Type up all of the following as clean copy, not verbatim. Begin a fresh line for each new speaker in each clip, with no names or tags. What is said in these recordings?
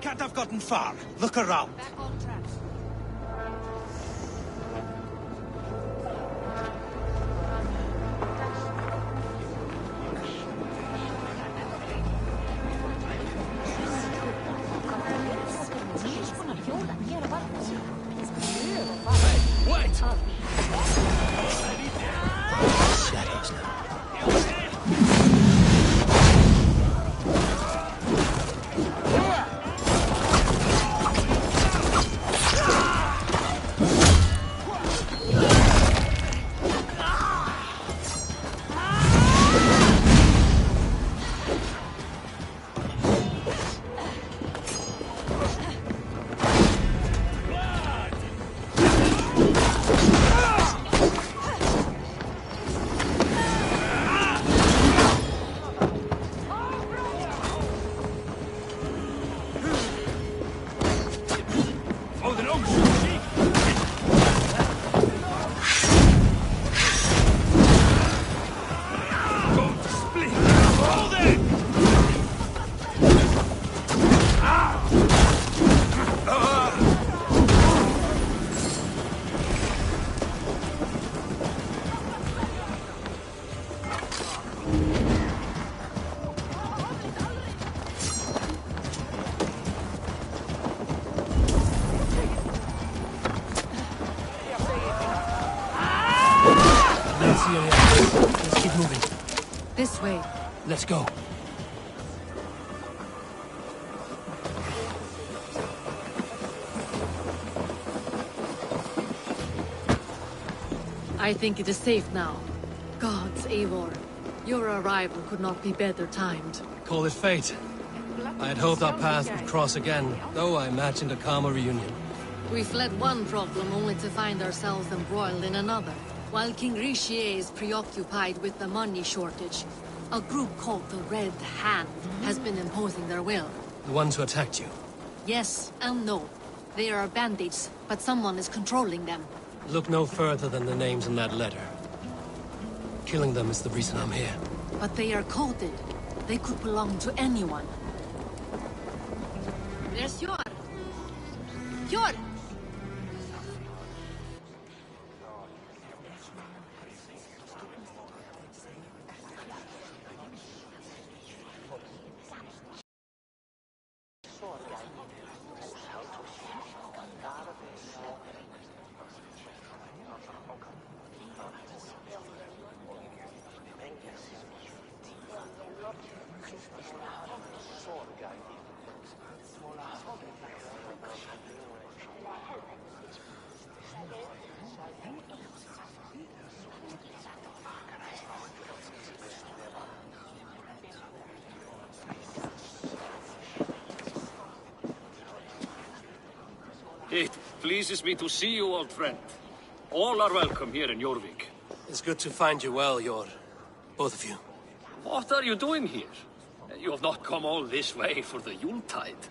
can't have gotten far. Look around.
Back on track.
Wait!
Shadows now. Let's keep moving.
This way.
Let's go.
I think it is safe now. Gods, Eivor. Your arrival could not be better timed.
Call it fate. I had hoped our paths would cross again, though I imagined a calmer reunion.
We fled one problem only to find ourselves embroiled in another. While King Richier is preoccupied with the money shortage, a group called the Red Hand has been imposing their will.
The ones who attacked you.
Yes and no. They are bandits, but someone is controlling them.
Look no further than the names in that letter. Killing them is the reason I'm here.
But they are coded. They could belong to anyone. There's Yor! Yor!
It pleases me to see you, old friend. All are welcome here in Jorvik.
It's good to find you well, Yor. Both of you.
What are you doing here? You have not come all this way for the Yuletide.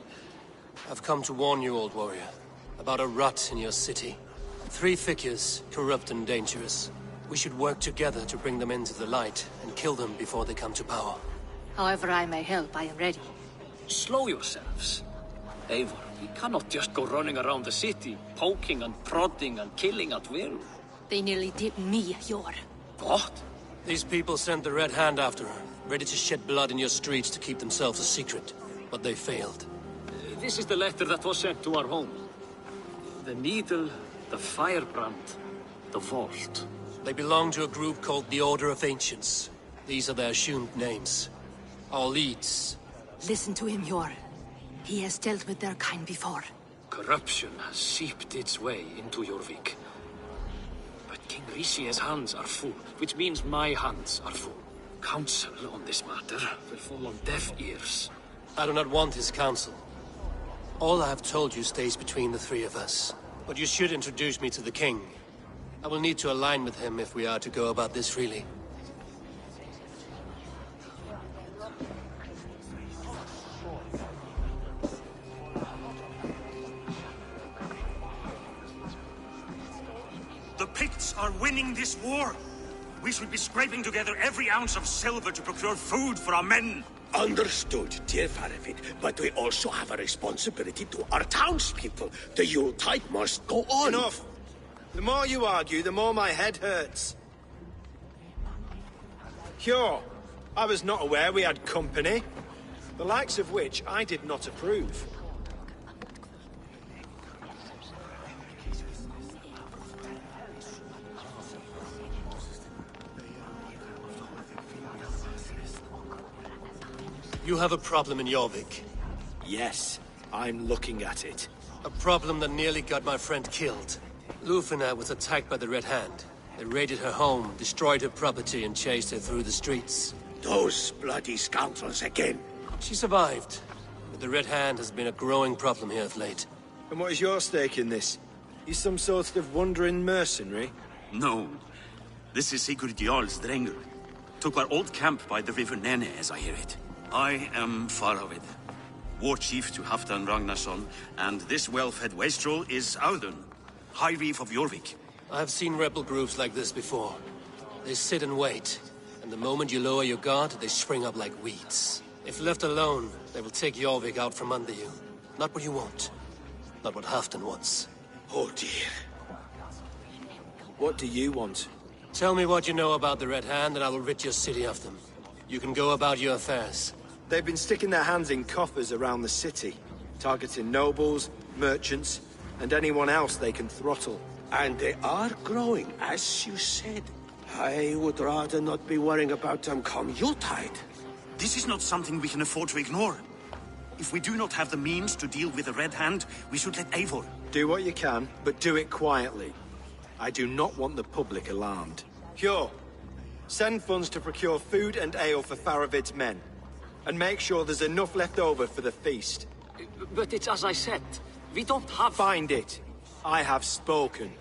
I've come to warn you, old warrior, about a rot in your city. 3 figures, corrupt and dangerous. We should work together to bring them into the light and kill them before they come to power.
However I may help, I am ready.
Slow yourselves. Eivor, we cannot just go running around the city, poking and prodding and killing at will.
They nearly did me, Yor.
What?
These people sent the Red Hand after her, ready to shed blood in your streets to keep themselves a secret. But they failed.
This is the letter that was sent to our home. The needle, the firebrand, the vault.
They belong to a group called the Order of Ancients. These are their assumed names. Our leads.
Listen to him, Yor. He has dealt with their kind before.
Corruption has seeped its way into Jorvik. But King Richier's hands are full, which means my hands are full. Counsel on this matter will fall on deaf ears.
I do not want his counsel. All I have told you stays between the 3 of us. But you should introduce me to the king. I will need to align with him if we are to go about this freely.
The Picts are winning this war. We should be scraping together every ounce of silver to procure food for our men.
Understood, dear Faravid, but we also have a responsibility to our townspeople. The Yuletide must go on.
Enough! The more you argue, the more my head hurts. Sure, I was not aware we had company, the likes of which I did not approve.
You have a problem in Jorvik.
Yes, I'm looking at it.
A problem that nearly got my friend killed. Lufina was attacked by the Red Hand. They raided her home, destroyed her property, and chased her through the streets.
Those bloody scoundrels again.
She survived, but the Red Hand has been a growing problem here of late.
And what is your stake in this? You some sort of wandering mercenary?
No. This is Sigurd Jarl's Drengr. Took our old camp by the river Nene, as I hear it. I am Faravid, war chief to Halfdan Ragnarsson, and this well-fed wastrel is Audun, High Reef of Jorvik.
I've seen rebel groups like this before. They sit and wait, and the moment you lower your guard, they spring up like weeds. If left alone, they will take Jorvik out from under you. Not what you want. Not what Halfdan wants.
Oh dear.
What do you want?
Tell me what you know about the Red Hand, and I will rid your city of them. You can go about your affairs.
They've been sticking their hands in coffers around the city, targeting nobles, merchants, and anyone else they can throttle.
And they are growing, as you said. I would rather not be worrying about them come Yuletide.
This is not something we can afford to ignore. If we do not have the means to deal with the Red Hand, we should let Eivor.
Do what you can, but do it quietly. I do not want the public alarmed. Cure. Send funds to procure food and ale for Faravid's men. And make sure there's enough left over for the feast.
But it's as I said. We don't have...
Find it. I have spoken.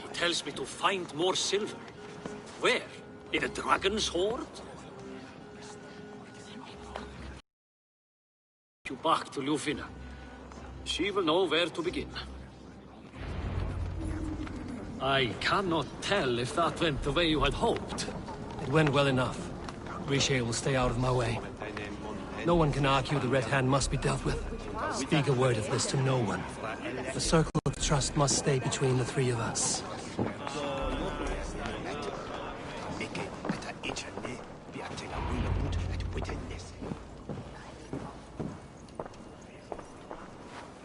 He tells me to find more silver. Where? In a dragon's hoard? You back to Lufina. She will know where to begin. I cannot tell if that went the way you had hoped.
It went well enough. Grisha will stay out of my way. No one can argue the Red Hand must be dealt with. Speak a word of this to no one. The circle of trust must stay between the three of us.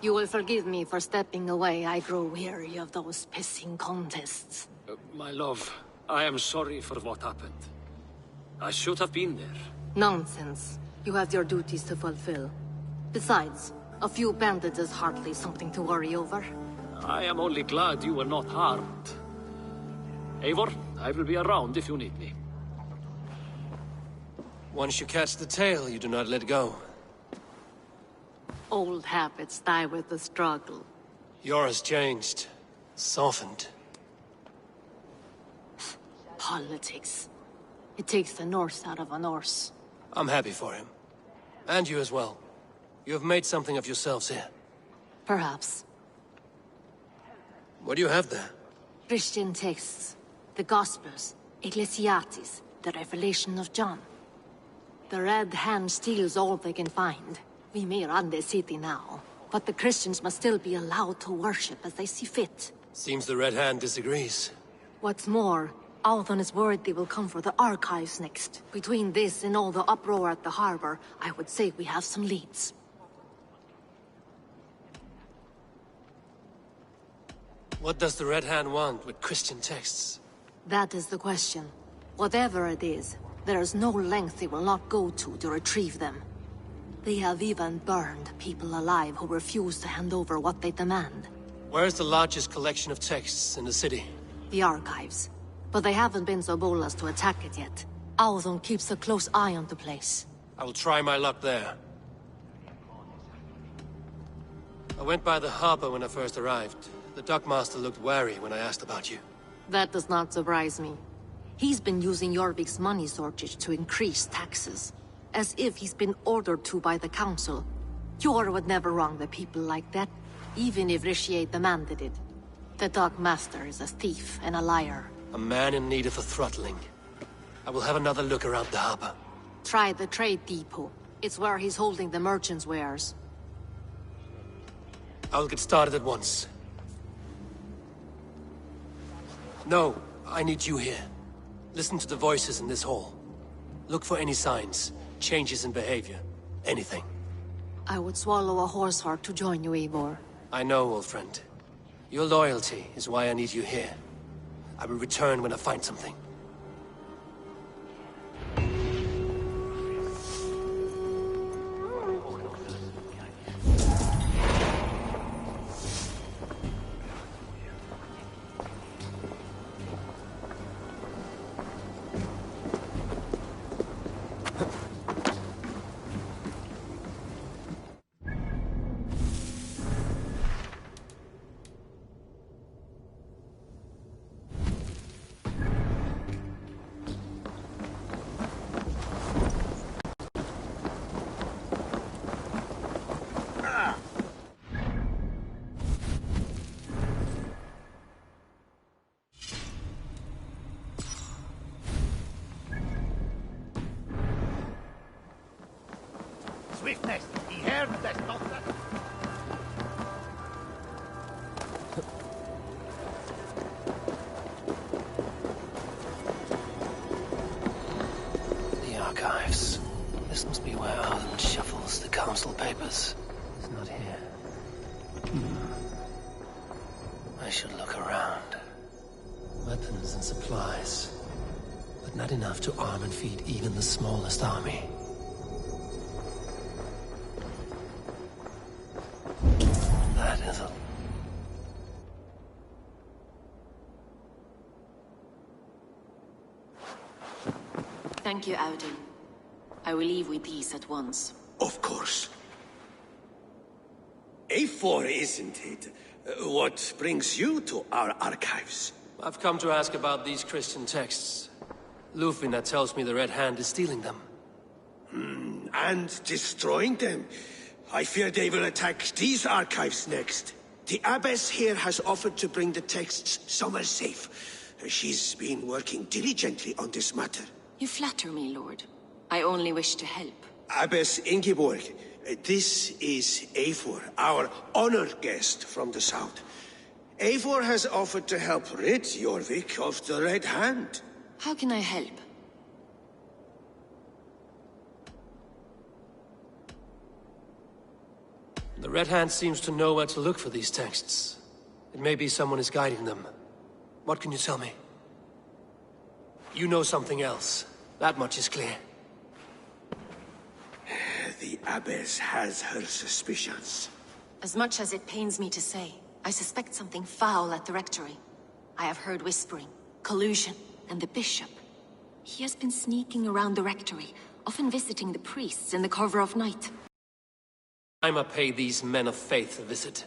You will forgive me for stepping away. I grow weary of those pissing contests.
My love, I am sorry for what happened. I should have been there.
Nonsense. You have your duties to fulfill. Besides, a few bandits is hardly something to worry over.
I am only glad you were not harmed. Eivor, I will be around if you need me.
Once you catch the tail, you do not let go.
Old habits die with the struggle.
Yours changed. Softened.
Politics. It takes the Norse out of a Norse.
I'm happy for him. And you as well. You have made something of yourselves here.
Perhaps.
What do you have there?
Christian texts. The Gospels. Ecclesiastes. The Revelation of John. The Red Hand steals all they can find. We may run the city now, but the Christians must still be allowed to worship as they see fit.
Seems the Red Hand disagrees.
What's more, Althon is worried they will come for the archives next. Between this and all the uproar at the harbor, I would say we have some leads.
What does the Red Hand want with Christian texts?
That is the question. Whatever it is, there is no length they will not go to retrieve them. They have even burned people alive who refuse to hand over what they demand.
Where's the largest collection of texts in the city?
The archives. But they haven't been so bold as to attack it yet. Althon keeps a close eye on the place.
I will try my luck there. I went by the harbor when I first arrived. The dockmaster looked wary when I asked about you.
That does not surprise me. He's been using Jorvik's money shortage to increase taxes. As if he's been ordered to by the council. Jor would never wrong the people like that, even if Richier demanded it. The dockmaster is a thief and a liar.
A man in need of a throttling. I will have another look around the harbor.
Try the trade depot. It's where he's holding the merchant's wares.
I'll get started at once. No, I need you here. Listen to the voices in this hall. Look for any signs, changes in behavior, anything.
I would swallow a horse heart to join you, Eivor.
I know, old friend. Your loyalty is why I need you here. I will return when I find something.
Swiftness! He heard this doctor!
The archives. This must be where Arden shuffles the council papers. It's not here. I should look around. Weapons and supplies. But not enough to arm and feed even the smallest army. That is a...
Thank you, Audun. I will leave with these at once.
Of course. A4, isn't it? What brings you to our archives?
I've come to ask about these Christian texts. Lufina tells me the Red Hand is stealing them.
And destroying them. I fear they will attack these archives next. The abbess here has offered to bring the texts somewhere safe. She's been working diligently on this matter.
You flatter me, Lord. I only wish to help.
Abbess Ingeborg, this is Eivor, our honored guest from the south. Eivor has offered to help rid Jorvik of the Red Hand.
How can I help?
The Red Hand seems to know where to look for these texts. It may be someone is guiding them. What can you tell me? You know something else. That much is clear.
The abbess has her suspicions.
As much as it pains me to say, I suspect something foul at the rectory. I have heard whispering, collusion, and the bishop. He has been sneaking around the rectory, often visiting the priests in the cover of night.
I must pay these men of faith a visit.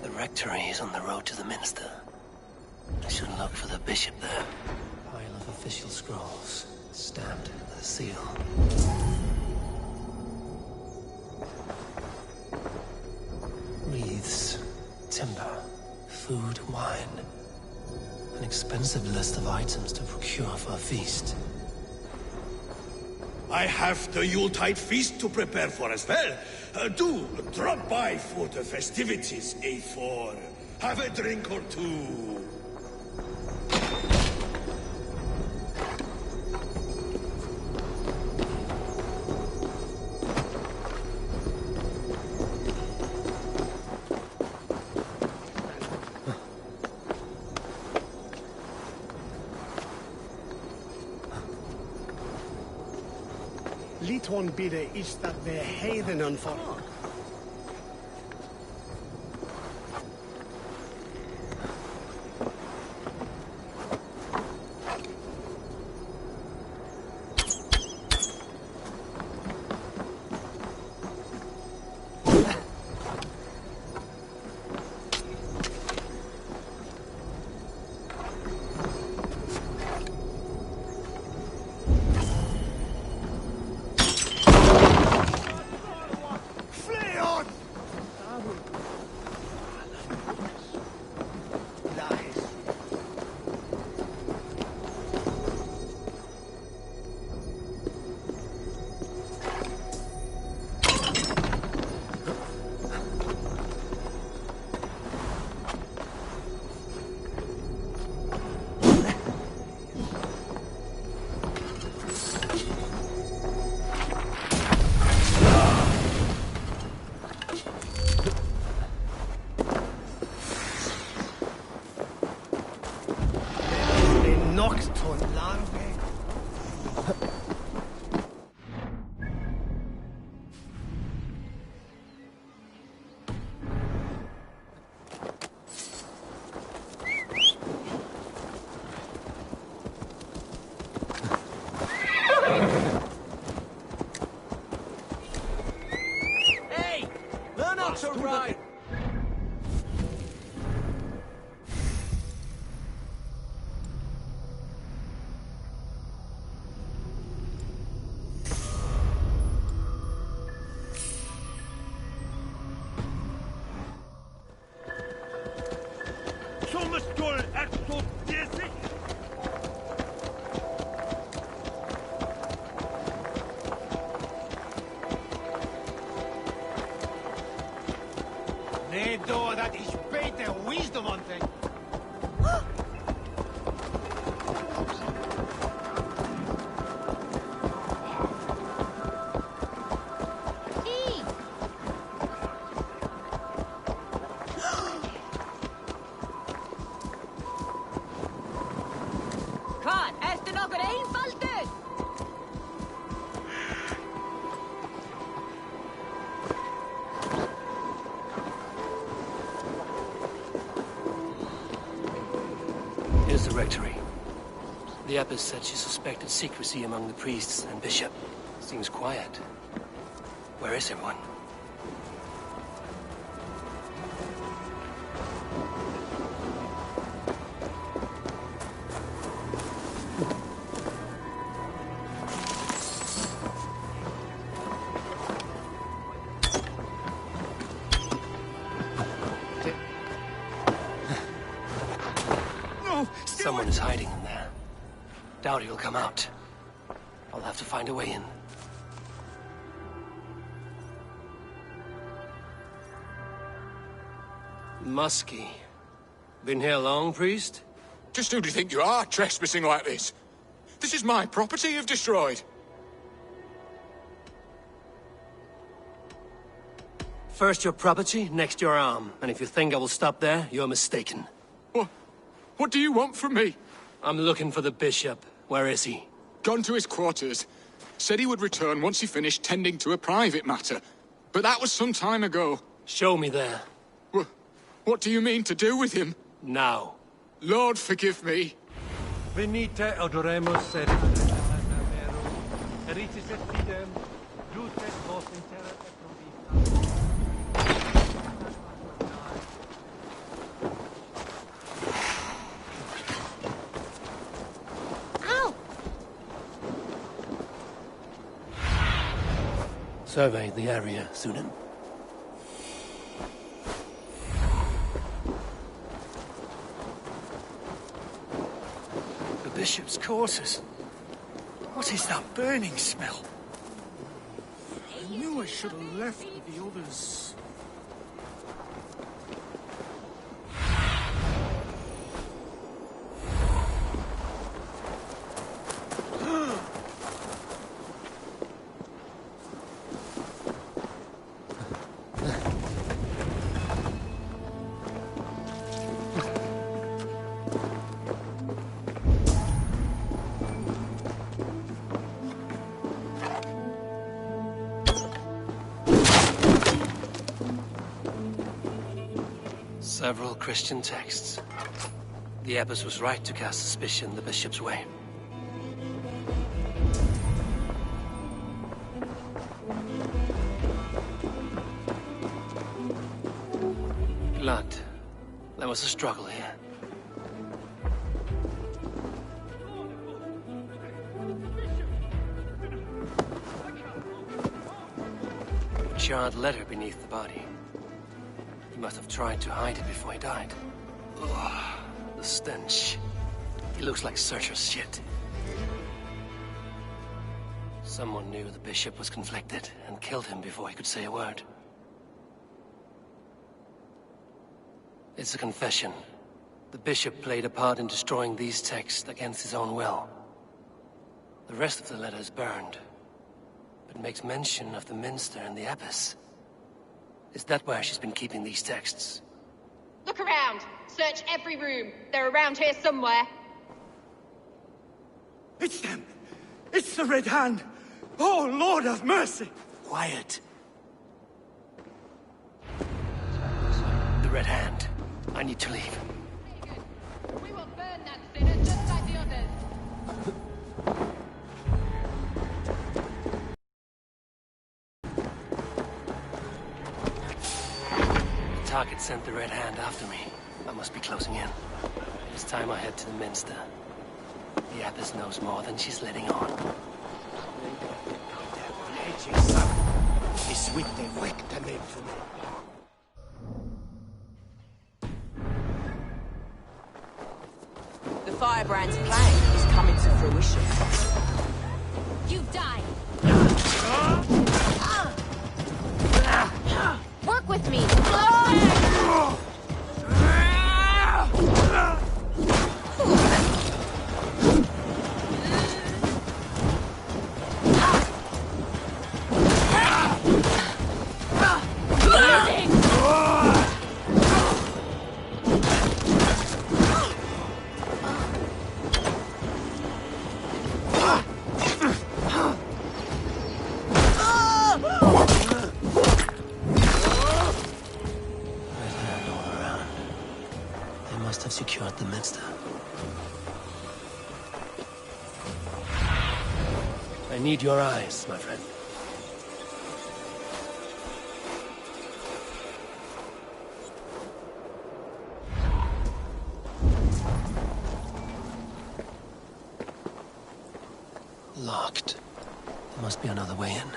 The rectory is on the road to the minster. I should look for the bishop there. Pile of official scrolls, stamped with a seal. Wreaths, timber, food, wine. An expensive list of items to procure for a feast.
I have the Yuletide feast to prepare for as well. Do drop by for the festivities, A4. Have a drink or two.
Liton bidde is that the heidenen for. Oxton larvae.
Hey! Learn how to ride! Sommerskål er så desig! Nee, door dat is beter wisdom on thing.
Hvar ertu nokkur einfaldur?
Here's the rectory. The abbess said she suspected secrecy among the priests and bishop. Seems quiet. Where is everyone? Someone is hiding in there. Doubt he'll come out. I'll have to find a way in. Muskie. Been here long, priest?
Just who do you think you are, trespassing like this? This is my property you've destroyed.
First your property, next your arm. And if you think I will stop there, you're mistaken.
What do you want from me?
I'm looking for the bishop. Where is he?
Gone to his quarters. Said he would return once he finished tending to a private matter. But that was some time ago.
Show me there.
What do you mean to do with him?
Now.
Lord, forgive me.
Venite adoremus et eritis et fidem, luces vos in terra et nobis.
Survey the area, Sunan.
The bishop's quarters. What is that burning smell? I knew I should have left with the others.
Several Christian texts. The abbess was right to cast suspicion the bishop's way. Blood. There was a struggle here. A charred letter beneath the body. He must have tried to hide it before he died. Ugh, the stench. He looks like Searcher's shit. Someone knew the bishop was conflicted and killed him before he could say a word. It's a confession. The bishop played a part in destroying these texts against his own will. The rest of the letter is burned, but makes mention of the minster and the abbess. Is that where she's been keeping these texts?
Look around. Search every room. They're around here somewhere.
It's them! It's the Red Hand! Oh, Lord have mercy!
Quiet.
The Red Hand. I need to leave.
We will burn that sinner just like the others.
The target sent the Red Hand after me. I must be closing in. It's time I head to the Minster. The Abbess knows more than she's letting on.
Is with the victim for me.
The Firebrand's plan is coming to fruition.
You die.
Work with me!
Must have secured the Minster. I need your eyes, my friend. Locked. There must be another way in.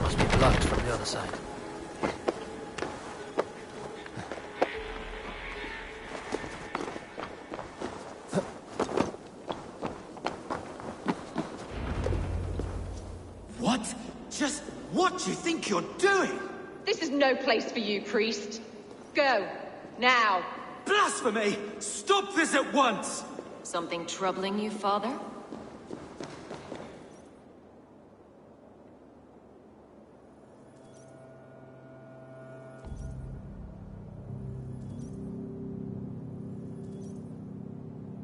Must be blocked from the other side.
What? Just what do you think you're doing?
This is no place for you, priest. Go. Now.
Blasphemy! Stop this at once!
Something troubling you, Father?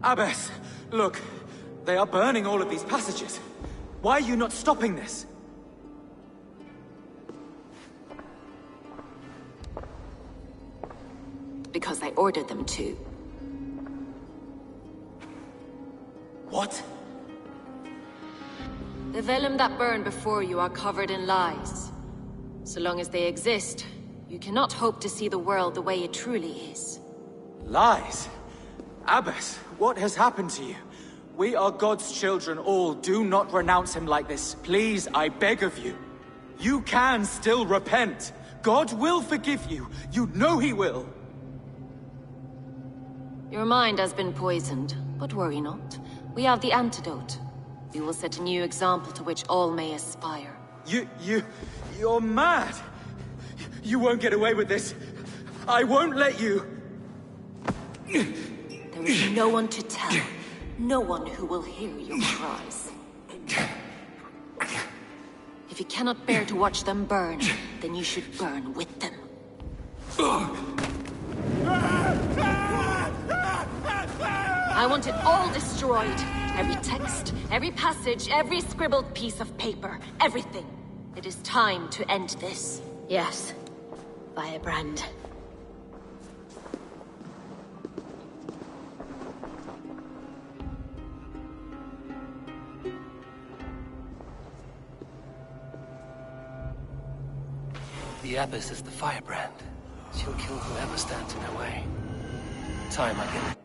Abbess, look. They are burning all of these passages. Why are you not stopping this?
Because I ordered them to.
What?
The vellum that burn before you are covered in lies. So long as they exist, you cannot hope to see the world the way it truly is.
Lies? Abbess, what has happened to you? We are God's children all. Do not renounce him like this. Please, I beg of you. You can still repent. God will forgive you. You know he will.
Your mind has been poisoned, but worry not. We have the antidote. We will set a new example to which all may aspire.
You're mad. You won't get away with this. I won't let you.
There is no one to tell. No one who will hear your cries. If you cannot bear to watch them burn, then you should burn with them. I want it all destroyed. Every text, every passage, every scribbled piece of paper. Everything. It is time to end this.
Yes. Firebrand.
The Abbess is the Firebrand. She'll kill whoever stands in her way. Time again.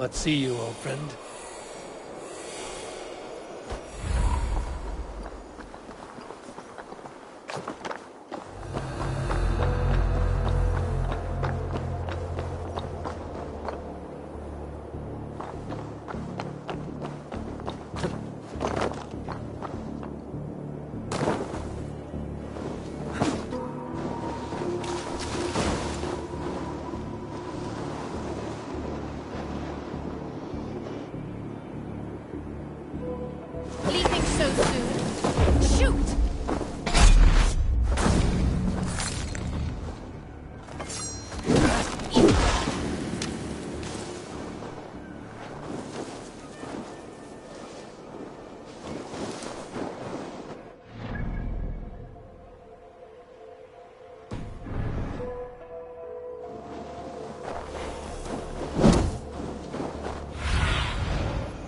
not see you, old friend.
Leaving so soon? Shoot!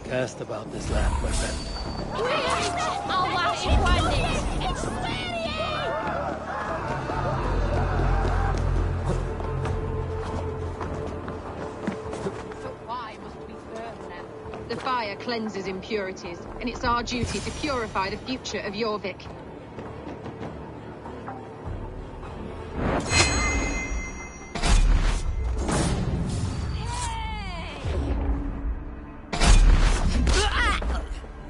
Cast about this land, my friend.
I'll watch you run it!
Why must we burn them? The fire cleanses impurities, and it's our duty to purify the future of Jorvik.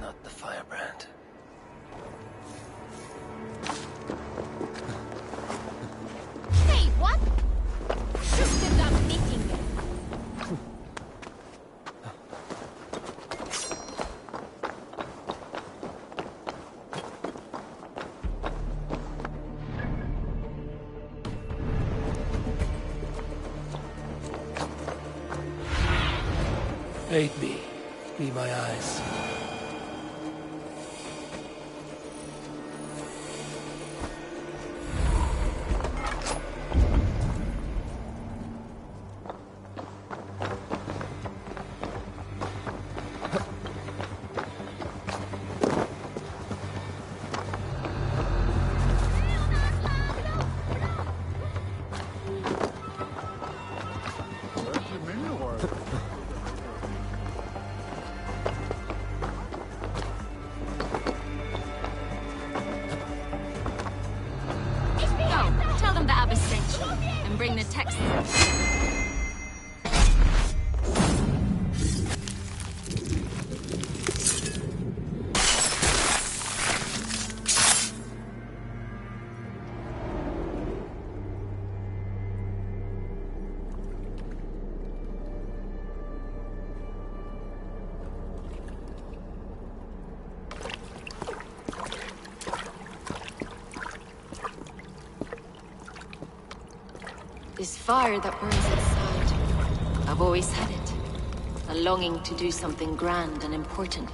Not the firebrand.
Hey, what? Shoot them down meeting them.
Aid me. Be my eyes.
Go, tell them the Abbess sent you, and bring the text. This fire that burns inside, I've always had it. A longing to do something grand and important.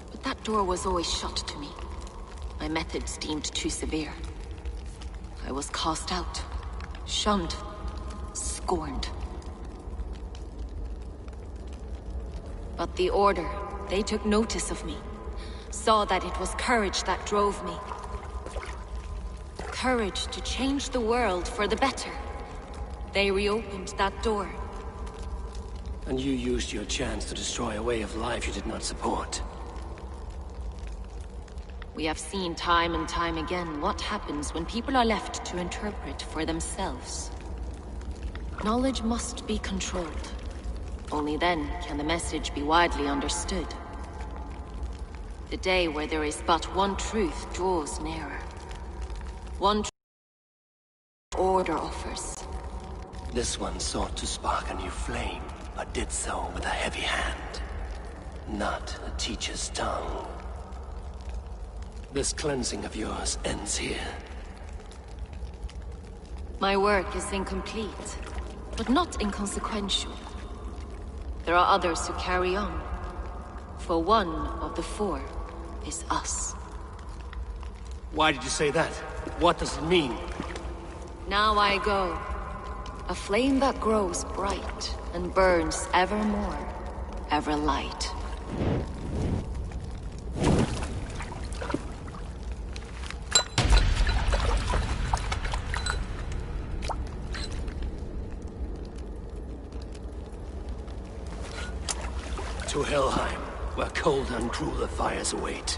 But that door was always shut to me. My methods deemed too severe. I was cast out, shunned, scorned. But the Order, they took notice of me. Saw that it was courage that drove me. Courage to change the world for the better. They reopened that door.
And you used your chance to destroy a way of life you did not support.
We have seen time and time again what happens when people are left to interpret for themselves. Knowledge must be controlled. Only then can the message be widely understood. The day where there is but one truth draws nearer. One truth the Order offers.
This one sought to spark a new flame, but did so with a heavy hand. Not a teacher's tongue. This cleansing of yours ends here.
My work is incomplete, but not inconsequential. There are others who carry on. For one of the four is us.
Why did you say that? What does it mean?
Now I go. A flame that grows bright and burns ever more, ever light.
Helheim, where cold and crueler fires await.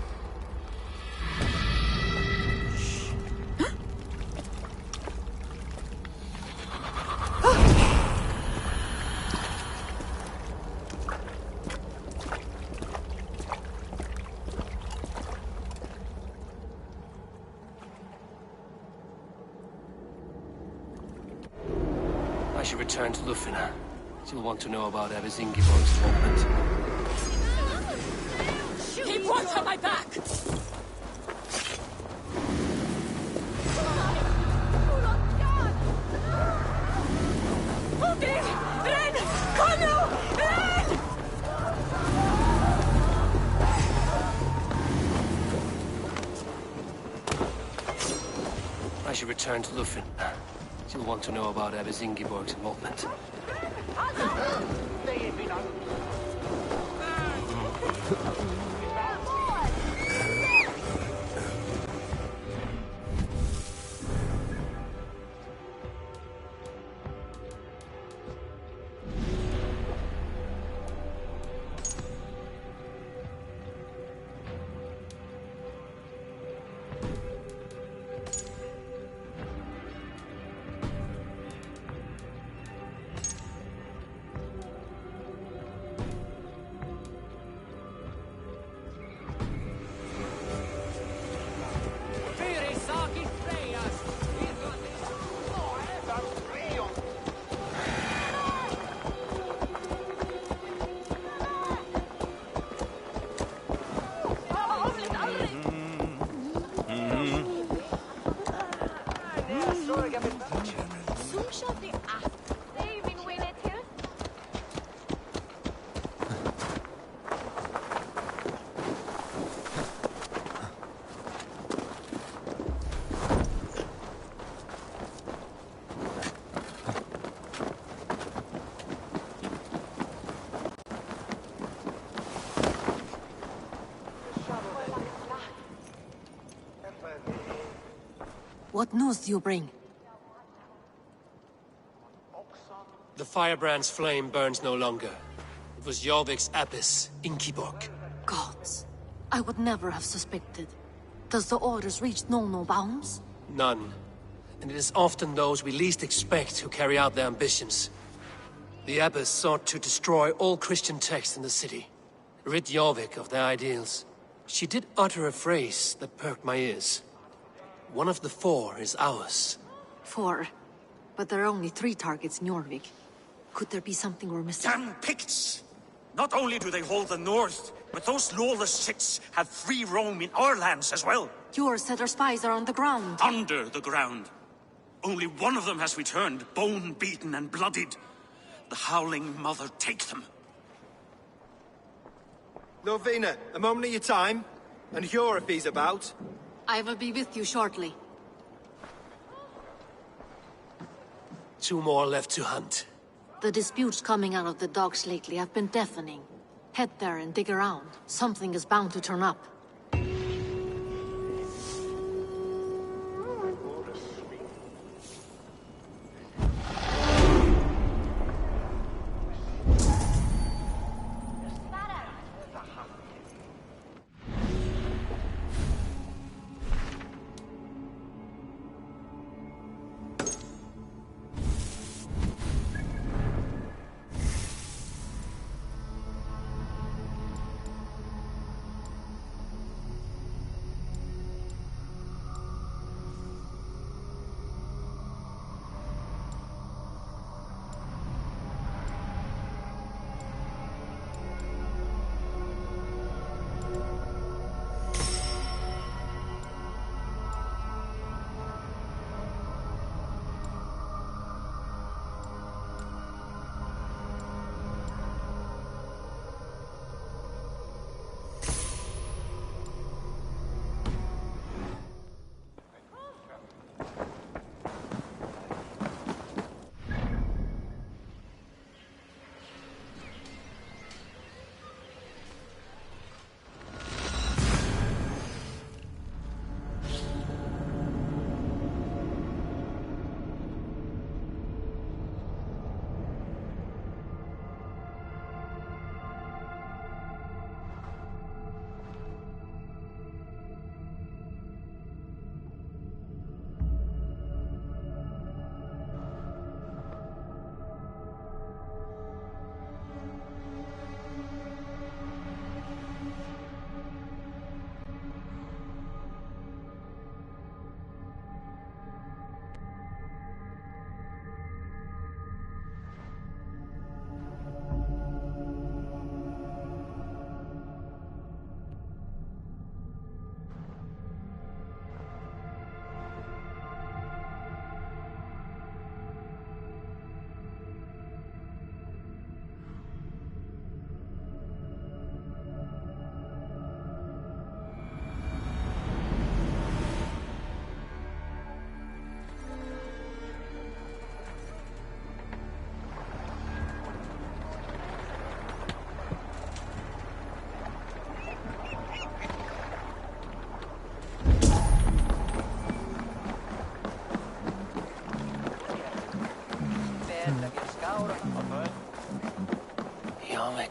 I should return to Lufina. She'll want to know about Abbess Ingeborg's movement.
Keep watch on my back! Odin! Ren! Kom nu! Ren!
I should return to Lufin. She'll want to know about Abbess Ingeborg's involvement.
What news do you bring?
The firebrand's flame burns no longer. It was Jorvik's abbess, Ingeborg.
Gods. I would never have suspected. Does the orders reach no bounds?
None. And it is often those we least expect who carry out their ambitions. The abbess sought to destroy all Christian texts in the city, rid Jorvik of their ideals. She did utter a phrase that perked my ears. One of the 4 is ours.
4. But there are only 3 targets in Jorvik. Could there be something we're missing?
Damn Picts! Not only do they hold the north, but those lawless shits have free roam in our lands as well.
Yours said our spies are on the ground.
Under the ground. Only one of them has returned, bone-beaten and bloodied. The Howling Mother take them.
Lovina, a moment of your time. And Hjor if he's about.
I will be with you shortly.
2 more left to hunt.
The disputes coming out of the docks lately have been deafening. Head there and dig around. Something is bound to turn up.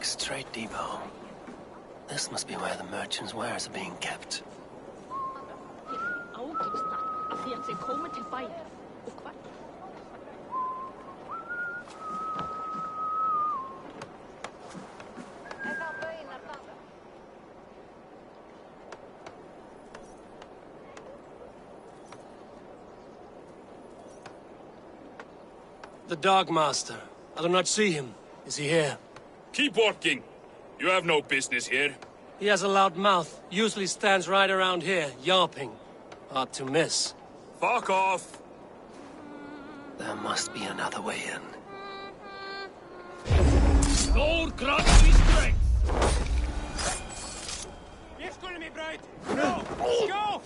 next trade depot. This must be where the merchants' wares are being kept. The Dark Master. I do not see him. Is he here?
Keep working. You have no business here.
He has a loud mouth. Usually stands right around here, yelping. Hard to miss.
Fuck off!
There must be another way in.
Lord grant me strength!
No! Go!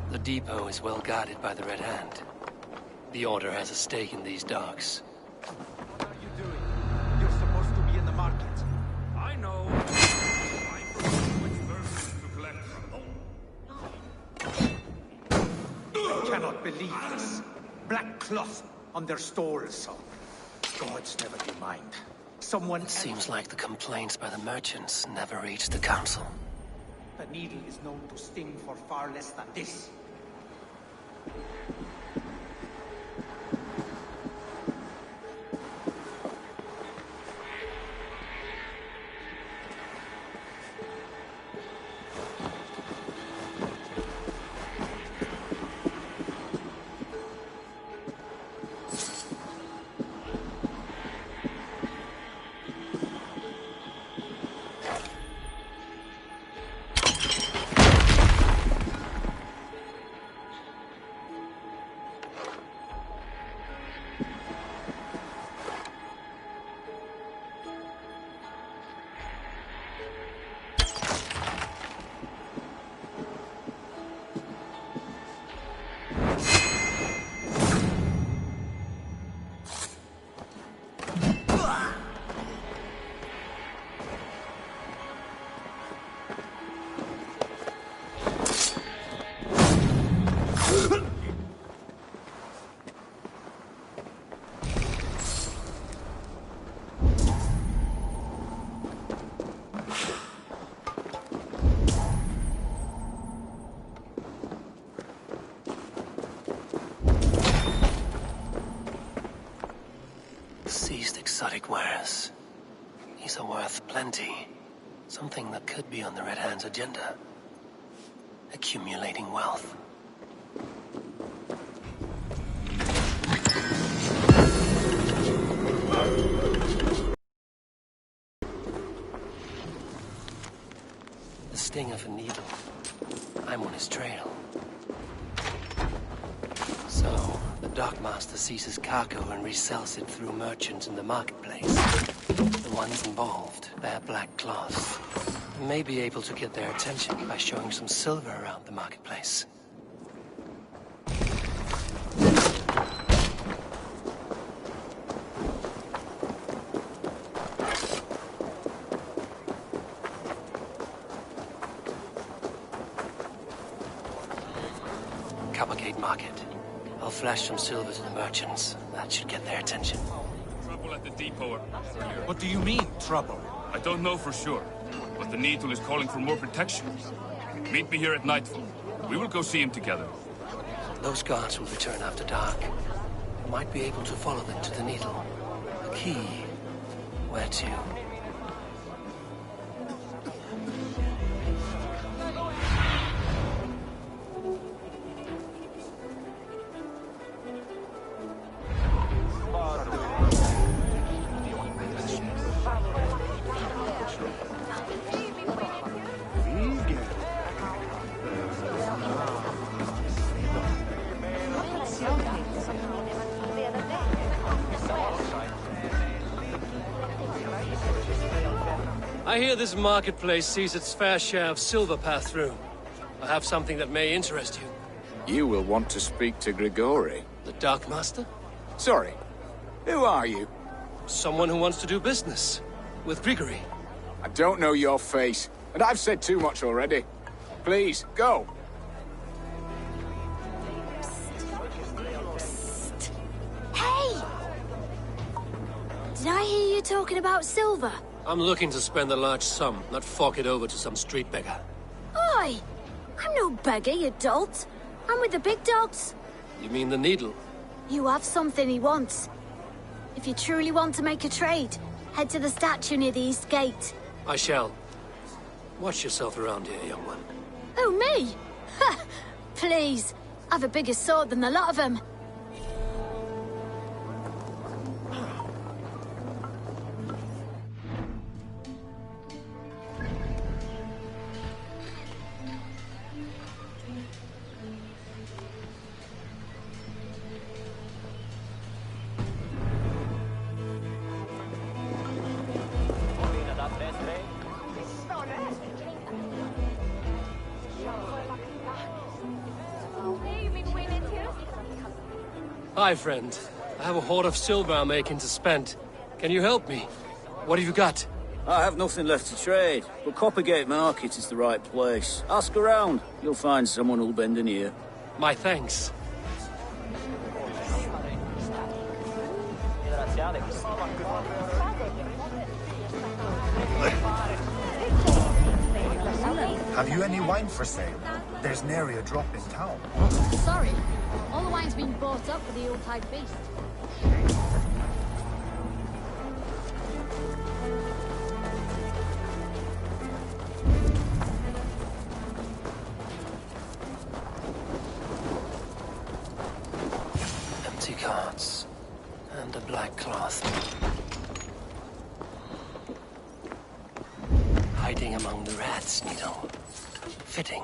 The depot is well guarded by the Red Hand. The Order has a stake in these docks.
What are you doing? You're supposed to be in the market.
I know. I forgot which verses to collect from.
I cannot believe this. Black cloth on their stores. Gods never do mind. Someone...
It seems like the complaints by the merchants never reached the council.
The needle is known to sting for far less than this.
Seized exotic wares. These are worth plenty. Something that could be on the Red Hand's agenda. Accumulating wealth. The sting of a needle. I'm on his trail. So, the Dockmaster seizes cargo and resells it through merchants in the marketplace. The ones involved wear black cloths. May be able to get their attention by showing some silver around the marketplace. Coppergate Market. I'll flash some silver to the merchants. That should get their attention.
Trouble at the depot.
What do you mean, trouble?
I don't know for sure, but the Needle is calling for more protection. Meet me here at nightfall. We will go see him together.
Those guards will return after dark. I might be able to follow them to the Needle. The key. Where to? I hear this marketplace sees its fair share of silver pass through. I have something that may interest you.
You will want to speak to Grigori.
The Dark Master?
Sorry. Who are you?
Someone who wants to do business. With Grigory.
I don't know your face, and I've said too much already. Please, go.
Hey! Did I hear you talking about silver?
I'm looking to spend a large sum, not fork it over to some street beggar.
Oi! I'm no beggar, you dolt. I'm with the big dogs.
You mean the needle?
You have something he wants. If you truly want to make a trade, head to the statue near the east gate.
I shall. Watch yourself around here, young one.
Oh, me? Ha! Please. I've a bigger sword than the lot of them.
Hi, friend. I have a hoard of silver I'm making to spend. Can you help me? What have you got?
I have nothing left to trade, but Coppergate Market is the right place. Ask around. You'll find someone who'll bend an ear.
My thanks.
Have you any wine for sale? There's nary a drop in town.
Sorry. All the wine's been bought up for the Yuletide feast.
Empty carts. And a black cloth. Hiding among the rats, Needle. Fitting.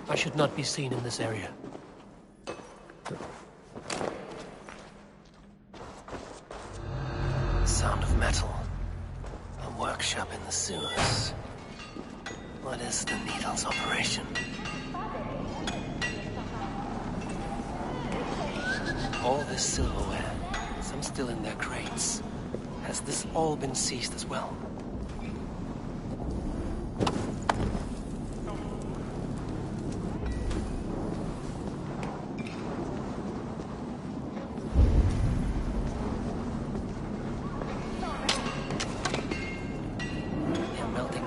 I should not be seen in this area. Sound of metal. A workshop in the sewers. What is the Needle's operation? All this silverware, some still in their crates. Has this all been seized as well?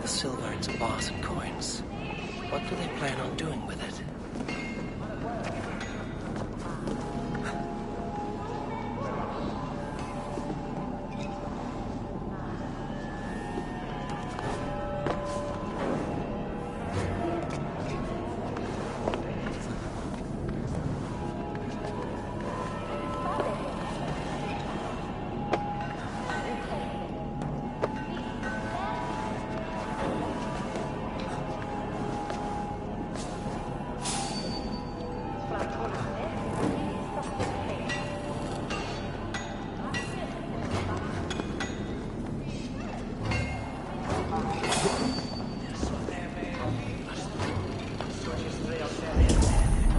Silver into bars and coins. What do they plan on doing with it?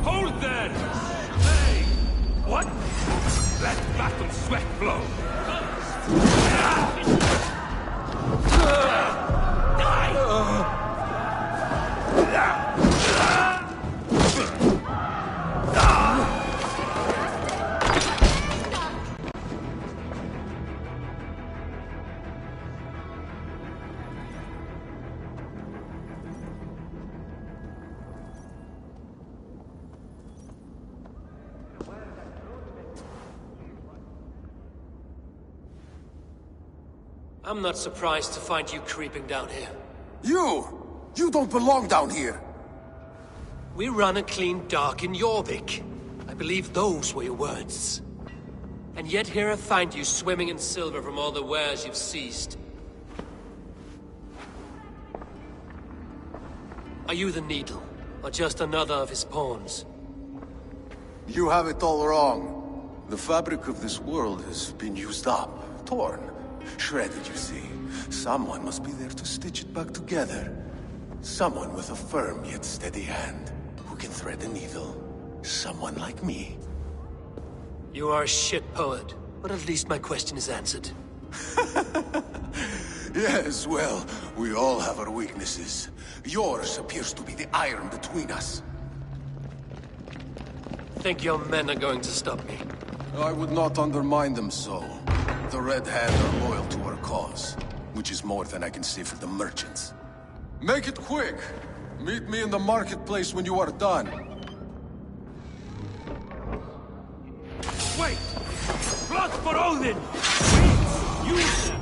Hold there! Hey! What? Let battle sweat flow!
I'm not surprised to find you creeping down here.
You don't belong down here!
We run a clean dock in Jorvik. I believe those were your words. And yet here I find you swimming in silver from all the wares you've seized. Are you the Needle, or just another of his pawns?
You have it all wrong. The fabric of this world has been used up, torn, shredded, you see. Someone must be there to stitch it back together. Someone with a firm yet steady hand, who can thread a needle. Someone like me.
You are a shit poet, but at least my question is answered.
Yes, well, we all have our weaknesses. Yours appears to be the iron between us.
Think your men are going to stop me?
I would not undermine them so. The Red Hand are loyal to our cause, which is more than I can say for the merchants. Make it quick! Meet me in the marketplace when you are done.
Wait! Blood for Odin! Use them!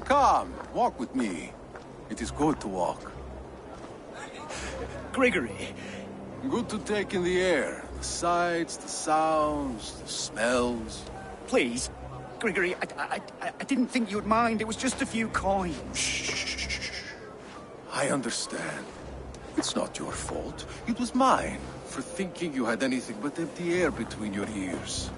Come, walk with me. It is good to walk.
Gregory.
Good to take in the air. The sights, the sounds, the smells.
Please, Gregory, I didn't think you'd mind. It was just a few coins.
Shh. I understand. It's not your fault. It was mine, for thinking you had anything but empty air between your ears.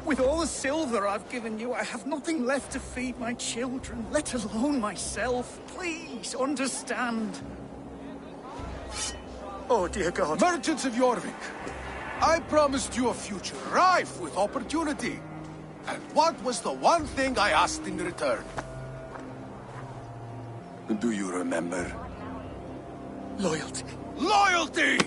With all the silver I've given you, I have nothing left to feed my children, let alone myself. Please, understand. Oh, dear God.
Merchants of Jorvik, I promised you a future rife with opportunity. And what was the one thing I asked in return? Do you remember?
Loyalty.
Loyalty!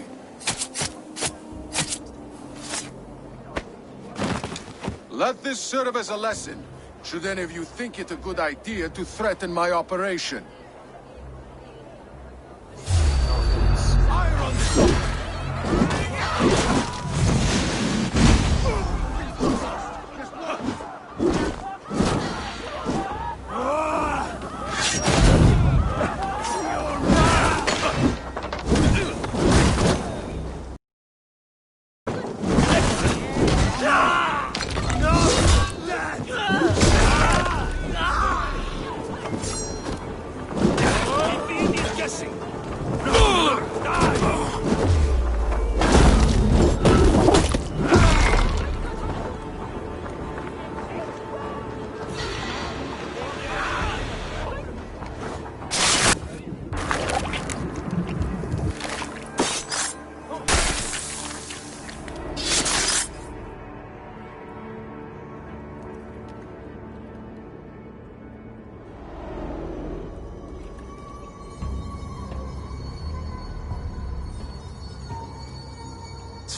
Let this serve as a lesson, should any of you think it a good idea to threaten my operation. Fire on this!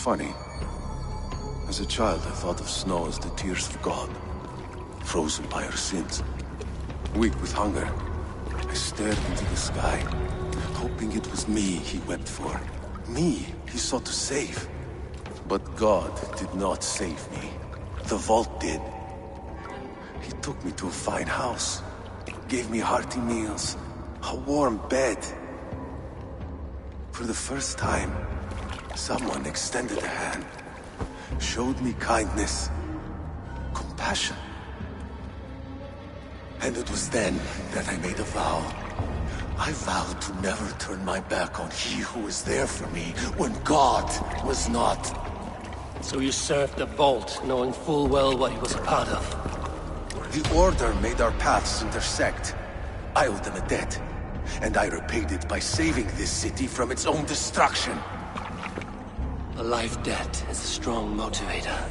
funny. As a child, I thought of snow as the tears of God, frozen by our sins. Weak with hunger, I stared into the sky, hoping it was me he wept for. Me he sought to save. But God did not save me. The vault did. He took me to a fine house, gave me hearty meals, a warm bed. For the first time, someone extended a hand, showed me kindness, compassion. And it was then that I made a vow. I vowed to never turn my back on he who was there for me when God was not.
So you served the Vault, knowing full well what he was a part of.
The Order made our paths intersect. I owed them a debt, and I repaid it by saving this city from its own destruction.
A life debt is a strong motivator.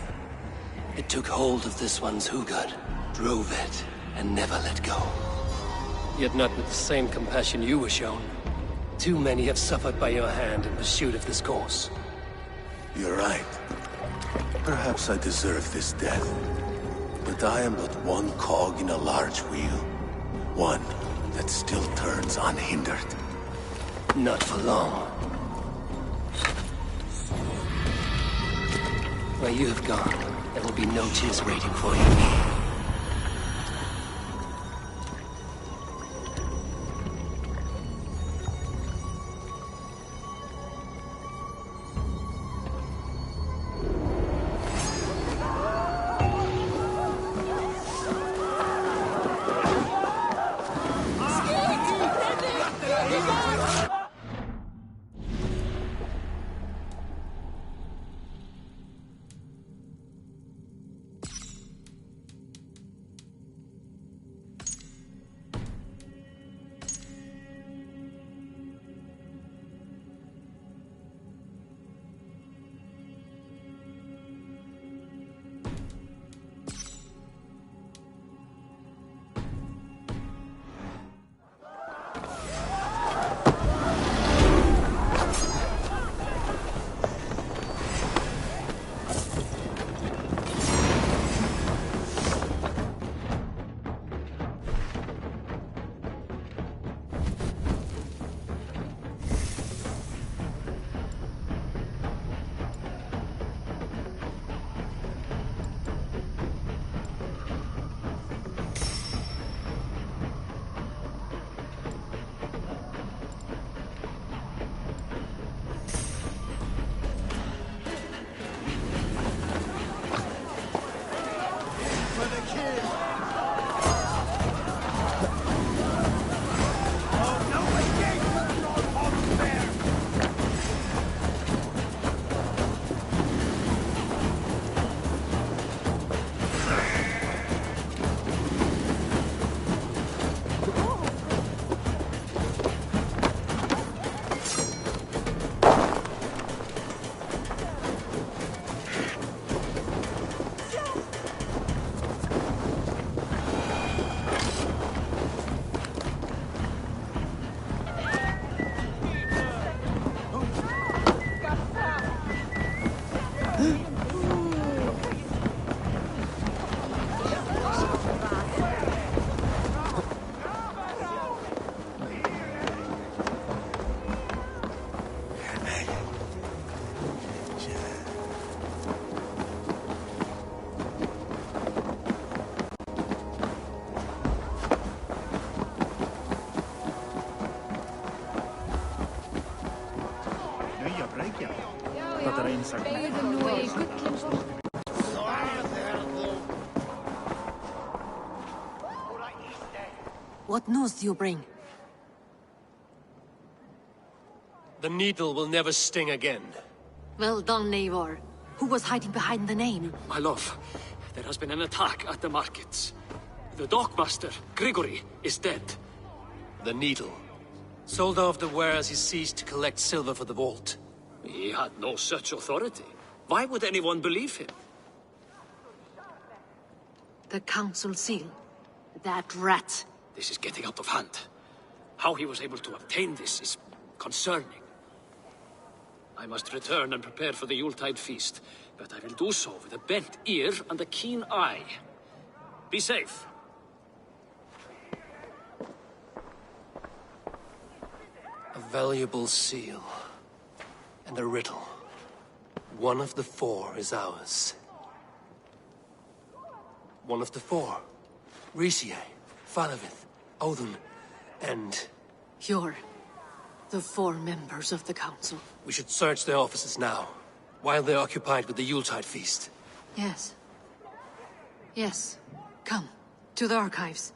It took hold of this one's Hugad, drove it, and never let go. Yet not with the same compassion you were shown. Too many have suffered by your hand in pursuit of this course.
You're right. Perhaps I deserve this death. But I am but one cog in a large wheel. One that still turns unhindered.
Not for long. Where you have gone, there will be no tears waiting for you.
What news do you bring?
The needle will never sting again.
Well done, Eivor. Who was hiding behind the name?
My love, there has been an attack at the markets. The dockmaster, Grigory, is dead.
The needle. Sold off the wares he seized to collect silver for the vault.
He had no such authority. Why would anyone believe him?
The council seal. That rat.
This is getting out of hand. How he was able to obtain this is concerning. I must return and prepare for the Yuletide feast, but I will do so with a bent ear and a keen eye. Be safe.
A valuable seal. And a riddle. One of the four is ours. One of the four. Risie, Falavith, Odin, and...
You're the four members of the council.
We should search their offices now, while they're occupied with the Yuletide feast.
Yes. Yes. Come, to the archives.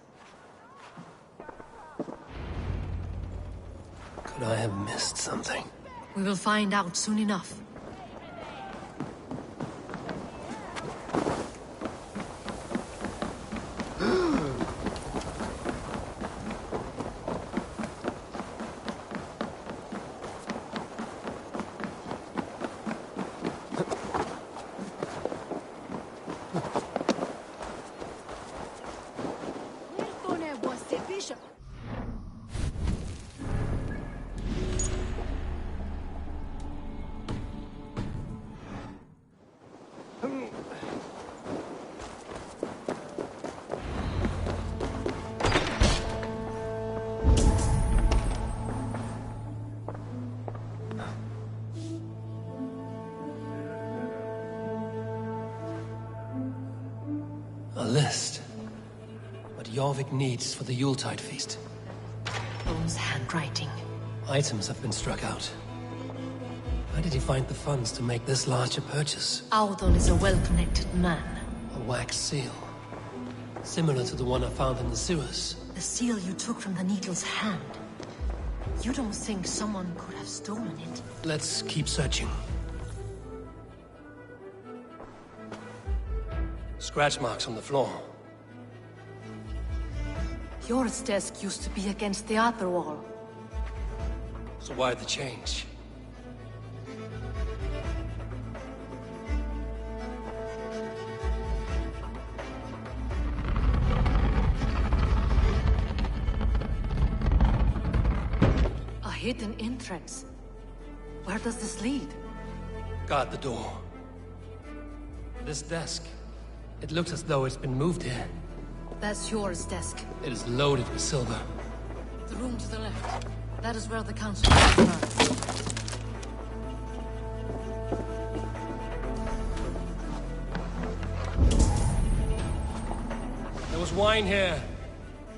Could I have missed something?
We will find out soon enough.
A list. What Jorvik needs for the Yuletide feast.
Bones' handwriting.
Items have been struck out. Where did he find the funds to make this large a purchase?
Audon is a well-connected man.
A wax seal. Similar to the one I found in the sewers.
The seal you took from the Needle's hand. You don't think someone could have stolen it?
Let's keep searching. Scratch marks on the floor.
Yours desk used to be against the other wall.
So why the change?
A hidden entrance. Where does this lead?
Guard the door. This desk. It looks as though it's been moved here.
That's yours desk.
It is loaded with silver.
The room to the left. That is where the council are.
There was wine here.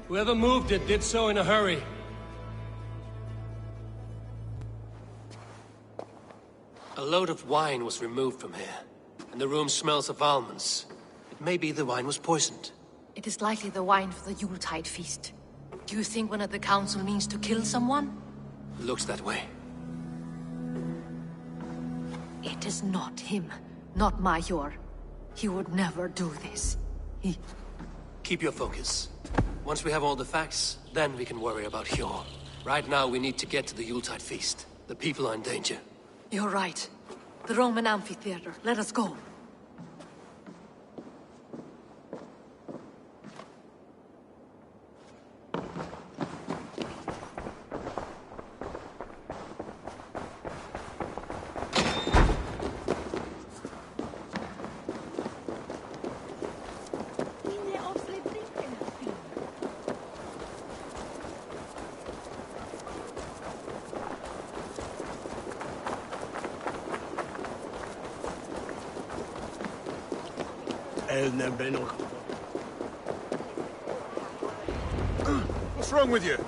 Whoever moved it did so in a hurry. A load of wine was removed from here, and the room smells of almonds. It may be the wine was poisoned.
It is likely the wine for the Yuletide feast. Do you think one of the council means to kill someone?
Looks that way.
It is not him, not Major. He would never do this.
Keep your focus. Once we have all the facts, then we can worry about Hjor. Right now, we need to get to the Yuletide feast. The people are in danger.
You're right. The Roman amphitheater. Let us go.
What's wrong with you?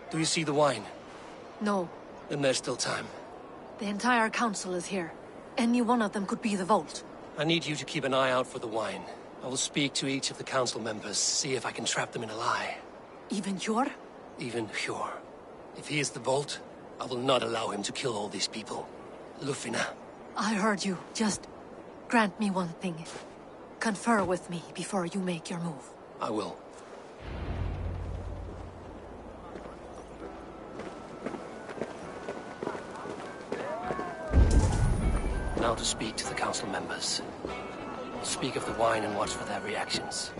Do you see the wine?
No.
Then there's still time.
The entire council is here. Any one of them could be the vault.
I need you to keep an eye out for the wine. I will speak to each of the council members, see if I can trap them in a lie.
Even Hjor?
Even Hjor. If he is the vault, I will not allow him to kill all these people. Lufina.
I heard you. Just grant me one thing. Confer with me before you make your move.
I will. Now to speak to the council members. Speak of the wine and watch for their reactions.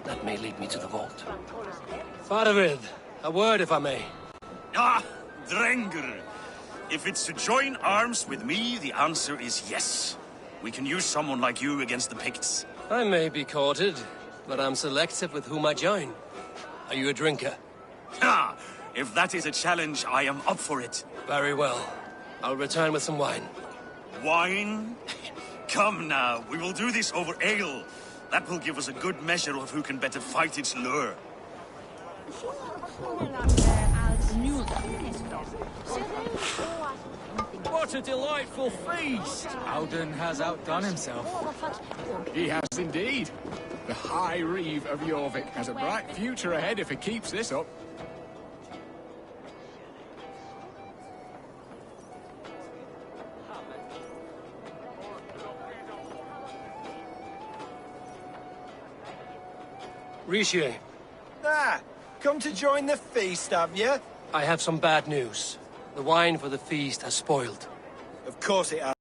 That may lead me to the vault. Faravid, a word if I may.
Ah, Drengr. If it's to join arms with me, the answer is yes. We can use someone like you against the Picts.
I may be courted, but I'm selective with whom I join. Are you a drinker?
Ha! If that is a challenge, I am up for it.
Very well. I'll return with some wine.
Wine? Come now, we will do this over ale. That will give us a good measure of who can better fight its lure.
What a delightful feast! Alden has outdone himself.
He has indeed. The High Reeve of Jorvik has a bright future ahead if he keeps this up.
Richier,
Ah, come to join the feast, have you?
I have some bad news. The wine for the feast has spoiled.
Of course it has.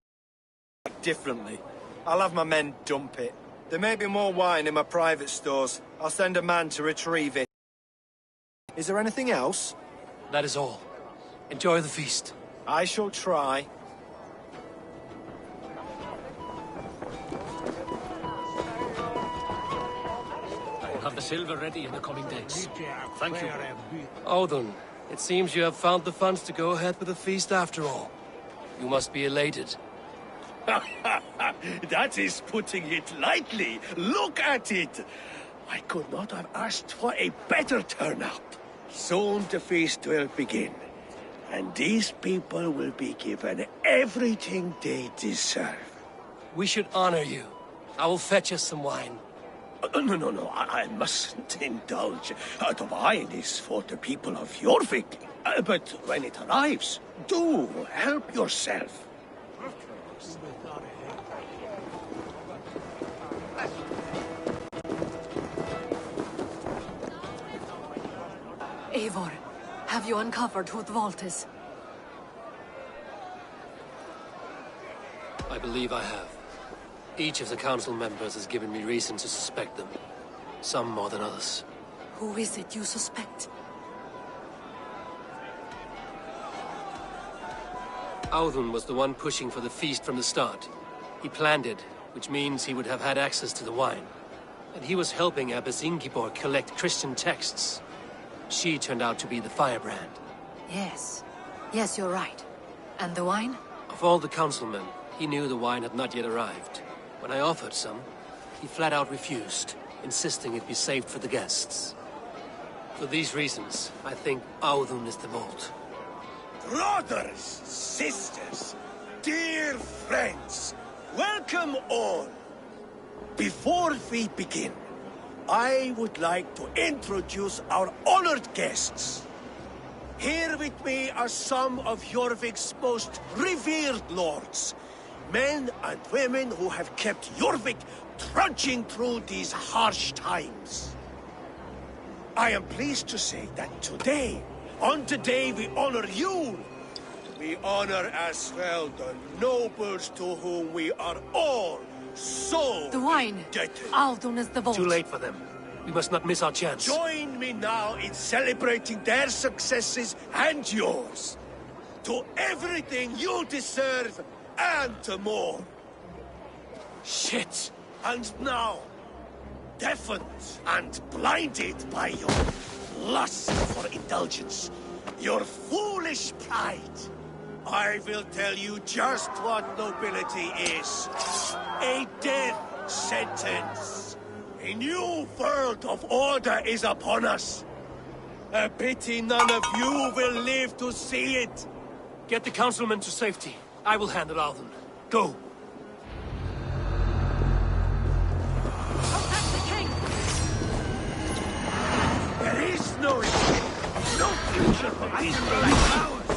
Differently. I'll have my men dump it. There may be more wine in my private stores. I'll send a man to retrieve it. Is there anything else?
That is all. Enjoy the feast.
I shall try.
Have the silver ready in the coming days. Thank you.
Odin, it seems you have found the funds to go ahead with the feast after all. You must be elated.
That is putting it lightly. Look at it. I could not have asked for a better turnout. Soon the feast will begin. And these people will be given everything they deserve.
We should honor you. I will fetch us some wine.
No, I mustn't indulge. The wine is for the people of Jorvik. But when it arrives, do help yourself.
Eivor, have you uncovered who the vault is?
I believe I have. Each of the council members has given me reason to suspect them. Some more than others.
Who is it you suspect?
Audun was the one pushing for the feast from the start. He planned it, which means he would have had access to the wine. And he was helping Abbess Ingibor collect Christian texts. She turned out to be the firebrand.
Yes. Yes, you're right. And the wine?
Of all the councilmen, he knew the wine had not yet arrived. When I offered some, he flat out refused, insisting it be saved for the guests. For these reasons, I think Audun is the vault.
Brothers, sisters, dear friends, welcome all. Before we begin, I would like to introduce our honored guests. Here with me are some of Jorvik's most revered lords. Men and women who have kept Jorvik trudging through these harsh times. I am pleased to say that today, on the day we honor you, we honor as well the nobles to whom we are all so
the wine.
indebted.
Audun is the vault.
Too late for them. We must not miss our chance.
Join me now in celebrating their successes and yours. To everything you deserve and more.
Shit!
And now, deafened and blinded by your lust for indulgence, your foolish pride, I will tell you just what nobility is. A death sentence. A new world of order is upon us. A pity none of you will live to see it.
Get the councilmen to safety. I will handle Audun. Go.
Protect the king!
There is no escape. No future for these black powers.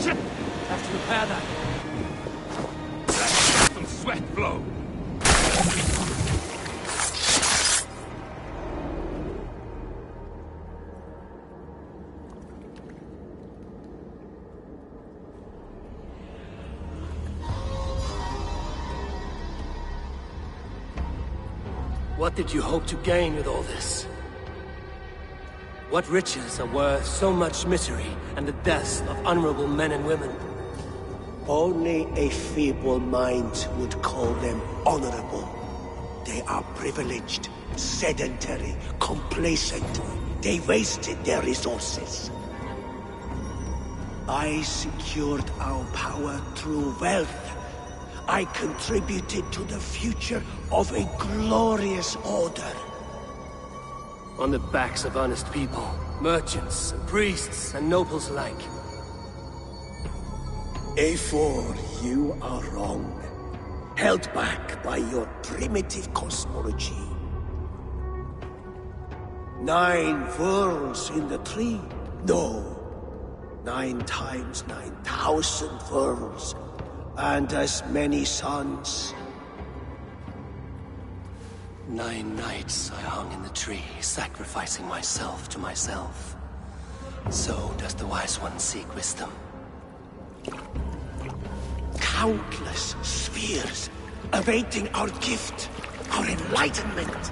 Shit! Have to repair that.
Some sweat flow.
What did you hope to gain with all this? What riches are worth so much misery and the deaths of honorable men and women?
Only a feeble mind would call them honorable. They are privileged, sedentary, complacent. They wasted their resources. I secured our power through wealth. I contributed to the future of a glorious order.
On the backs of honest people, merchants, and priests, and nobles alike.
A4, you are wrong. Held back by your primitive cosmology. 9 worlds in the tree? No. 9 times 9,000 worlds. And as many suns.
9 nights I hung in the tree, sacrificing myself to myself. So does the wise one seek wisdom.
Countless spheres, awaiting our gift, our enlightenment.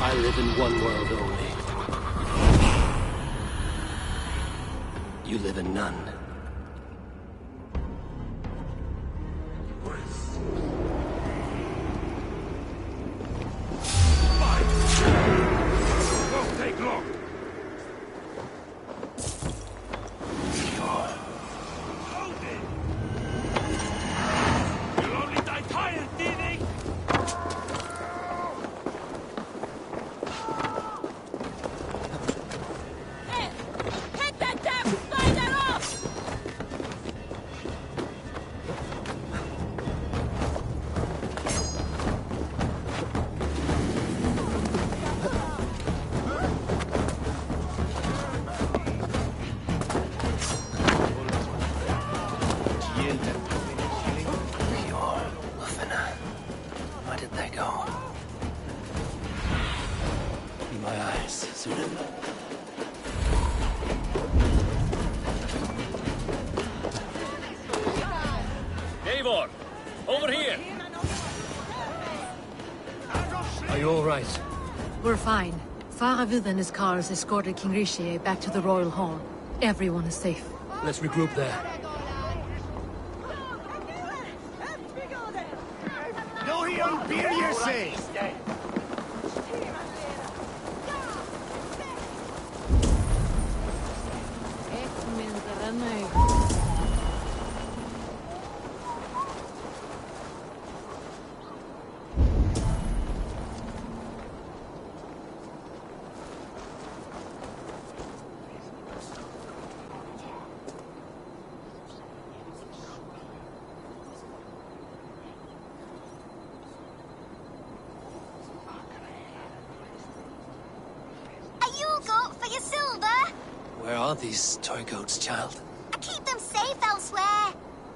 I live in one world only. You live in none.
Won't take long. You'll only die tired, thieving!
Hey! Hit that damn spider off!
Where did they go? In my eyes, Sunan.
Eivor! Over here!
Are you all right?
We're fine. Faravid and his cars escorted King Rishi back to the Royal Hall. Everyone is safe.
Let's regroup there.
No, he don't beer you say.
Where are these toy goats, child?
I keep them safe elsewhere.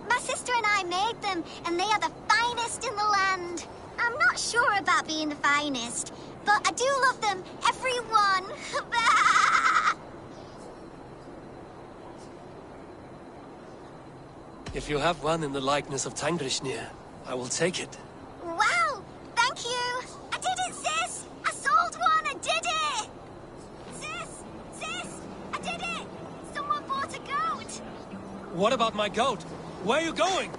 My sister and I made them, and they are the finest in the land. I'm not sure about being the finest, but I do love them, every one.
If you have one in the likeness of Tangrishnia, I will take it.
Wow, thank you. I did it, sis. I sold one, I did it. Sis, I did it. Someone bought a goat.
What about my goat? Where are you going?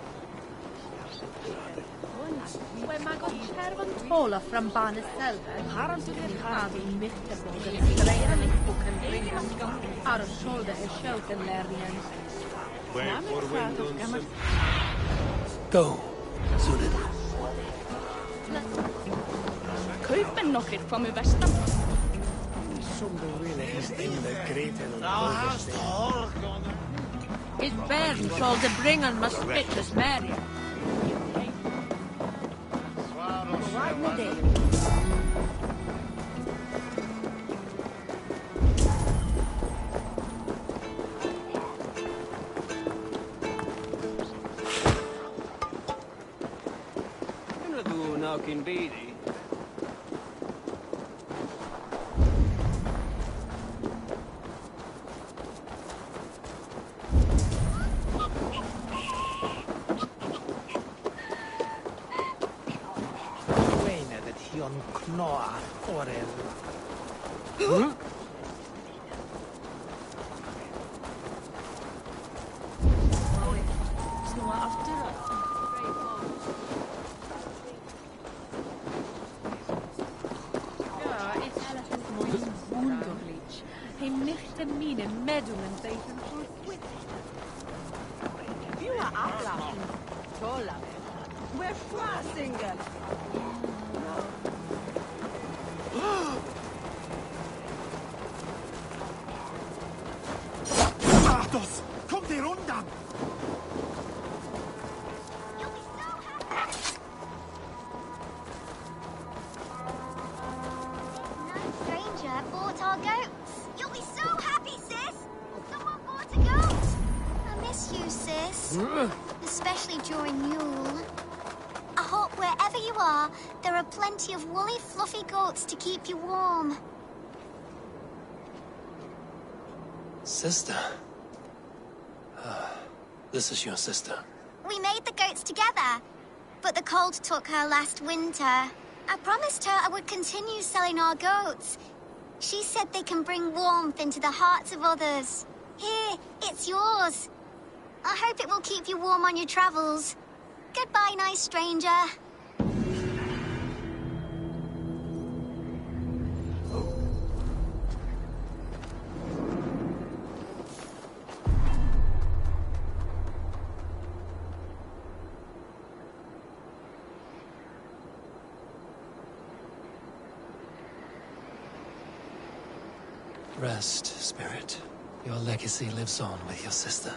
When man gått kärvan tåla fram barnets selver, har han till hand i mittebågen, sträger mittboken bringan, har skjolde är költenlärningen.
Go, Sunan.
Kuipen nokkert från västan.
His bairn told the bringan must spit this Mary.
Especially during Yule. I hope wherever you are, there are plenty of woolly, fluffy goats to keep you warm.
Sister? This is your sister.
We made the goats together, but the cold took her last winter. I promised her I would continue selling our goats. She said they can bring warmth into the hearts of others. Here, it's yours. I hope it will keep you warm on your travels. Goodbye, nice stranger.
Rest, spirit. Your legacy lives on with your sister.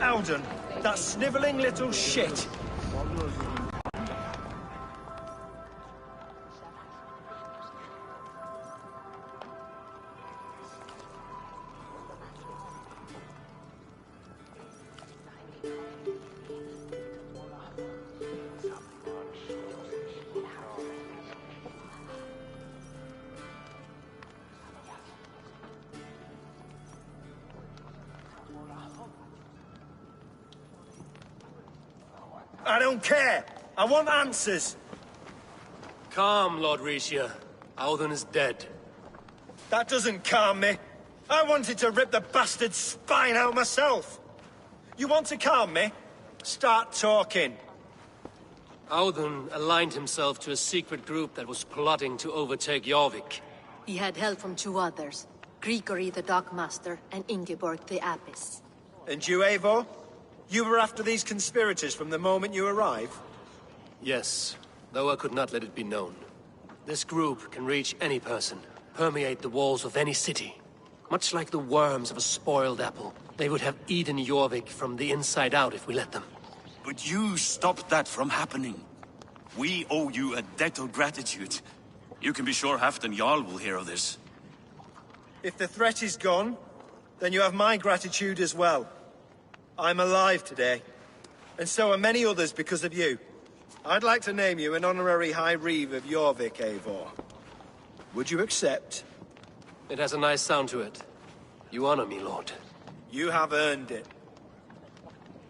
Alden, that snivelling little shit. I don't care. I want answers.
Calm, Lord Rishia. Alden is dead.
That doesn't calm me. I wanted to rip the bastard's spine out myself. You want to calm me? Start talking.
Alden aligned himself to a secret group that was plotting to overtake Jorvik.
He had help from two others, Grigory the Dockmaster and Ingeborg the Abbess.
And you, Eivor? You were after these conspirators from the moment you arrived?
Yes, though I could not let it be known. This group can reach any person, permeate the walls of any city. Much like the worms of a spoiled apple, they would have eaten Jorvik from the inside out if we let them.
But you stopped that from happening. We owe you a debt of gratitude. You can be sure Halfdan Jarl will hear of this.
If the threat is gone, then you have my gratitude as well. I'm alive today, and so are many others because of you. I'd like to name you an honorary High Reeve of Jorvik, Eivor. Would you accept?
It has a nice sound to it. You honor me, Lord.
You have earned it.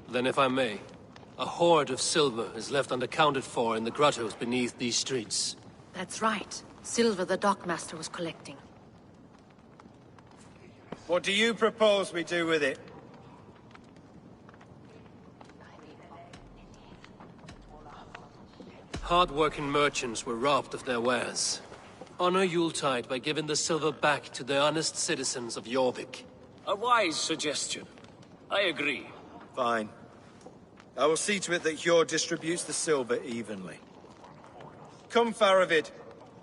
Then if I may, a hoard of silver is left unaccounted for in the grottos beneath these streets.
That's right. Silver the Dockmaster was collecting.
What do you propose we do with it?
Hard-working merchants were robbed of their wares. Honor Yuletide by giving the silver back to the honest citizens of Jorvik.
A wise suggestion. I agree.
Fine. I will see to it that Hjord distributes the silver evenly. Come, Faravid.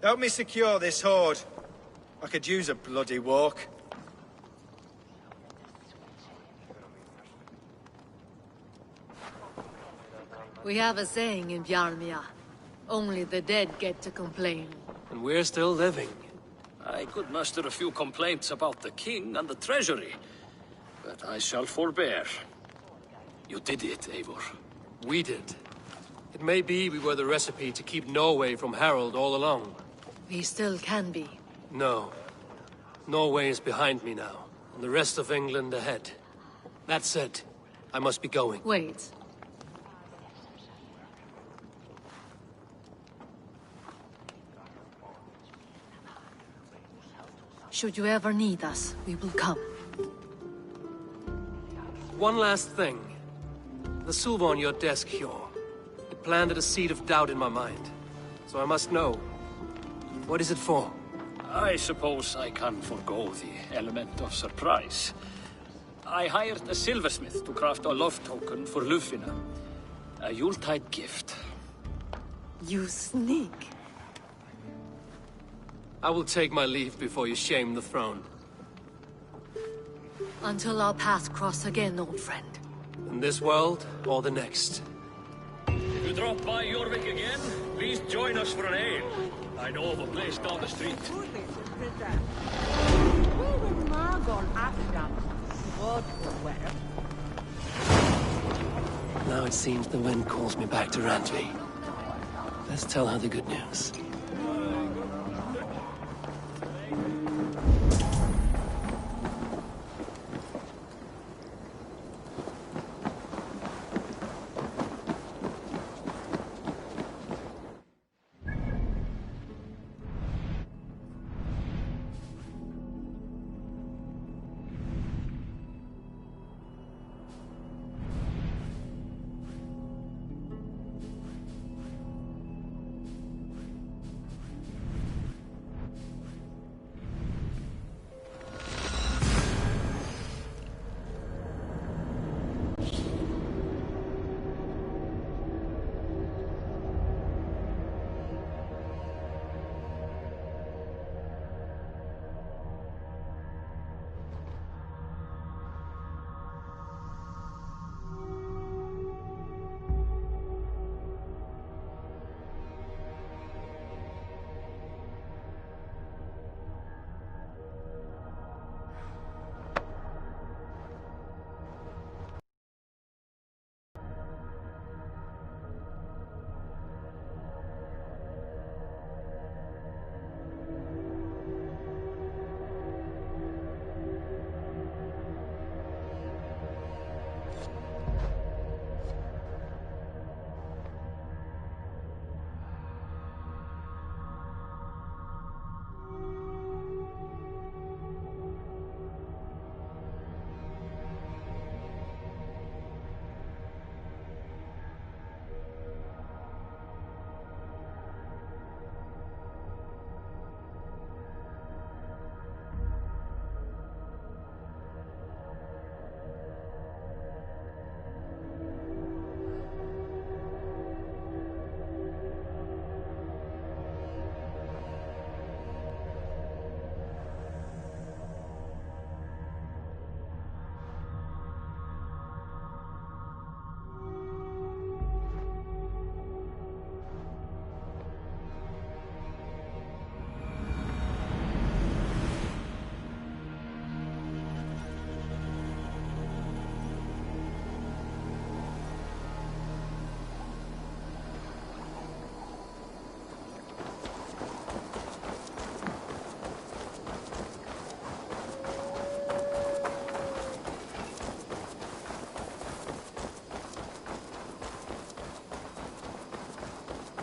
Help me secure this hoard. I could use a bloody walk.
We have a saying in Bjarmia. Only the dead get to complain.
And we're still living.
I could muster a few complaints about the king and the treasury, but I shall forbear. You did it, Eivor.
We did. It may be we were the recipe to keep Norway from Harald all along.
We still can be.
No. Norway is behind me now, and the rest of England ahead. That said, I must be going.
Wait. Should you ever need us, we will come.
One last thing. The silver on your desk, Hjord. It planted a seed of doubt in my mind. So I must know. What is it for?
I suppose I can forgo the element of surprise. I hired a silversmith to craft a love token for Lufina. A Yuletide gift.
You sneak.
I will take my leave before you shame the throne.
Until our paths cross again, old friend.
In this world, or the next.
If you drop by Jorvik again, please join us for an ale. I know of a place down the street.
Now it seems the wind calls me back to Randvi. Let's tell her the good news.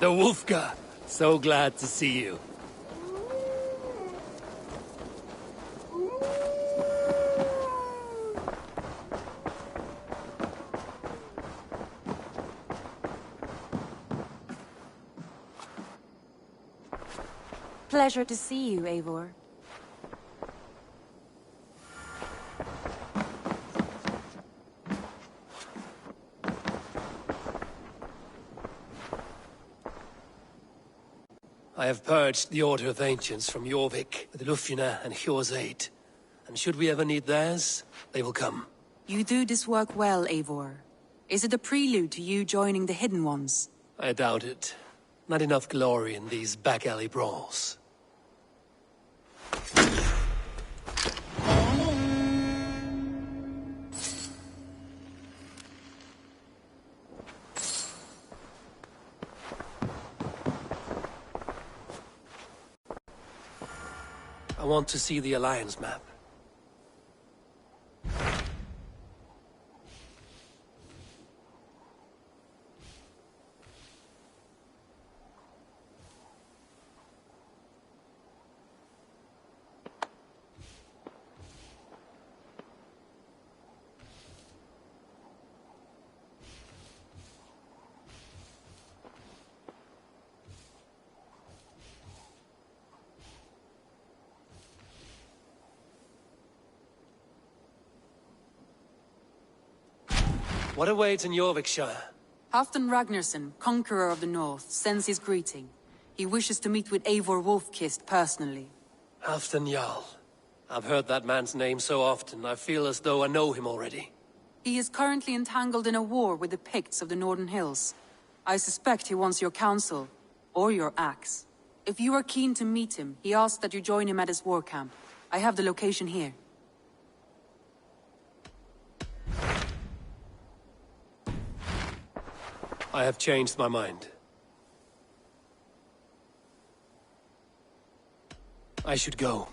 The Wolfka! So glad to see you.
Pleasure to see you, Eivor.
I have purged the Order of Ancients from Jorvik with Lufjuna and Hjor's aid. And should we ever need theirs, they will come.
You do this work well, Eivor. Is it a prelude to you joining the Hidden Ones?
I doubt it. Not enough glory in these back-alley brawls. I want to see the Alliance map. What awaits in Jorvikshire?
Halfdan Ragnarsson, Conqueror of the North, sends his greeting. He wishes to meet with Eivor Wolfkist personally.
Halfdan Jarl. I've heard that man's name so often, I feel as though I know him already.
He is currently entangled in a war with the Picts of the Northern Hills. I suspect he wants your counsel, or your axe. If you are keen to meet him, he asks that you join him at his war camp. I have the location here.
I have changed my mind. I should go.